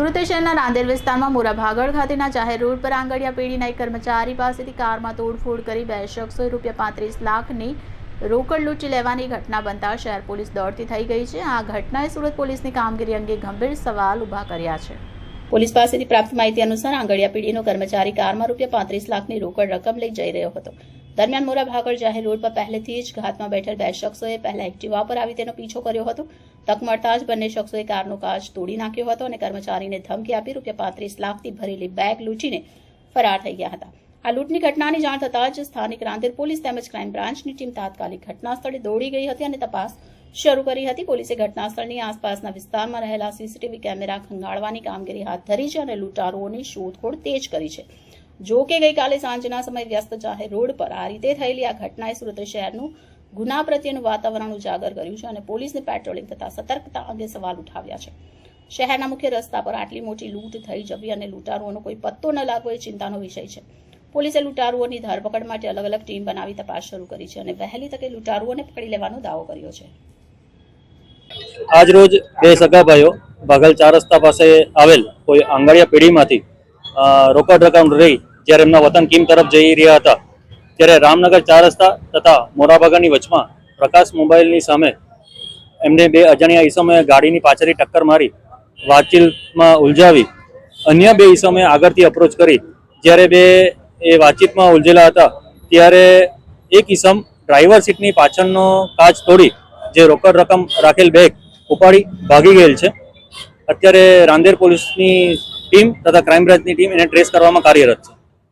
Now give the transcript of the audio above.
સુરત શહેરના રાંદેર વિસ્તારમાં મોરા ભાગળ ખાતેના જાહેર રોડ પર આંગડિયા પેઢીના એક કર્મચારી પાસેથી કારમાં તોડફોડ કરી બે શખ્સોએ ₹35 લાખની રોકડ લૂંટી લેવાની ઘટના બનતા શહેર પોલીસ દોડતી થઈ ગઈ છે। આ ઘટનાએ સુરત પોલીસની કામગીરી અંગે ગંભીર સવાલ ઊભા કર્યા છે। પોલીસ પાસેથી પ્રાપ્ત માહિતી અનુસાર આંગડિયા પેઢીનો કર્મચારી કારમાં ₹35 લાખની રોકડ રકમ લઈ જઈ રહ્યો હતો। દરમિયાન મોરા ભાગળ જાહેર રોડ પર પહેલેથી જ ઘાતમાં બેઠેલ બે શખ્સોએ પહેલા એક્ટિવા પર આવી તેનો પીછો કર્યો હતો। તક મળતા જ બંને શખ્સોએ કારનો કાચ તોડી નાખ્યો હતો અને કર્મચારીને ધમકી આપી ₹35 લાખથી ભરેલી બેગ લૂંટીને ફરાર થઈ ગયા હતા। આ લૂંટની ઘટનાની જાણ થતાં જ સ્થાનિક રાંદેર પોલીસ તેમજ ક્રાઇમ બ્રાન્ચની ટીમ તાત્કાલિક ઘટના સ્થળે દોડી ગઈ હતી અને તપાસ શરૂ કરી હતી। પોલીસે ઘટના સ્થળની આસપાસના વિસ્તારમાં રહેલા સીસીટીવી કેમેરા ખંગાળવાની કામગીરી હાથ ધરી છે અને લૂંટારુઓની શોધખોળ તેજ કરી છે। જો કે ગઈકાલે સાંજના સમયે વ્યસ્ત જાહેર રોડ પર આ રીતે થયેલી આ ઘટનાએ સુરત શહેરનું ગુના પ્રત્યેનું વાતાવરણ ઉજાગર કર્યું છે અને પોલીસને પેટ્રોલિંગ તથા સતર્કતા અંગે સવાલ ઉઠાવ્યા છે। શહેરના મુખ્ય રસ્તા પર આટલી મોટી લૂંટ થઈ જવી અને લૂંટારુઓનો કોઈ પત્તો ન લાગવો એ ચિંતાનો વિષય છે। પોલીસે લૂંટારુઓની ધરપકડ માટે અલગ અલગ ટીમ બનાવી તપાસ શરૂ કરી છે અને વહેલી તકે લૂંટારુઓને પકડી લેવાનો દાવો કર્યો છે। આજ રોજ બે સગા ભાઈઓ ભાગલ 4 રસ્તા પાસે આવેલ કોઈ આંગડિયા પેઢીમાંથી રોકડ રકમ રહી જ્યારે એમના વતન કીમ તરફ જઈ રહ્યા હતા ત્યારે રામનગર 4 રસ્તા તથા મોરાભાગળની વચમાં પ્રકાશ મોબાઈલની સામે એમને બે અજાણ્યા ઈસમોએ ગાડીની પાછળથી ટક્કર મારી વાતચીતમાં ઉલઝાવી અન્ય બે ઈસમોએ આગળથી અપ્રોચ કરી જ્યારે બે એ વાતચીતમાં ઉલઝેલા હતા ત્યારે એક ઈસમ ડ્રાઈવર સીટની પાછળનો કાચ તોડી જે રોકડ રકમ રાખેલ બેગ ઉપાડી ભાગી ગયેલ છે। અત્યારે રાંદેર પોલીસની ટીમ તથા ક્રાઇમ બ્રાન્ચની ટીમ એને ટ્રેસ કરવામાં કાર્યરત છે।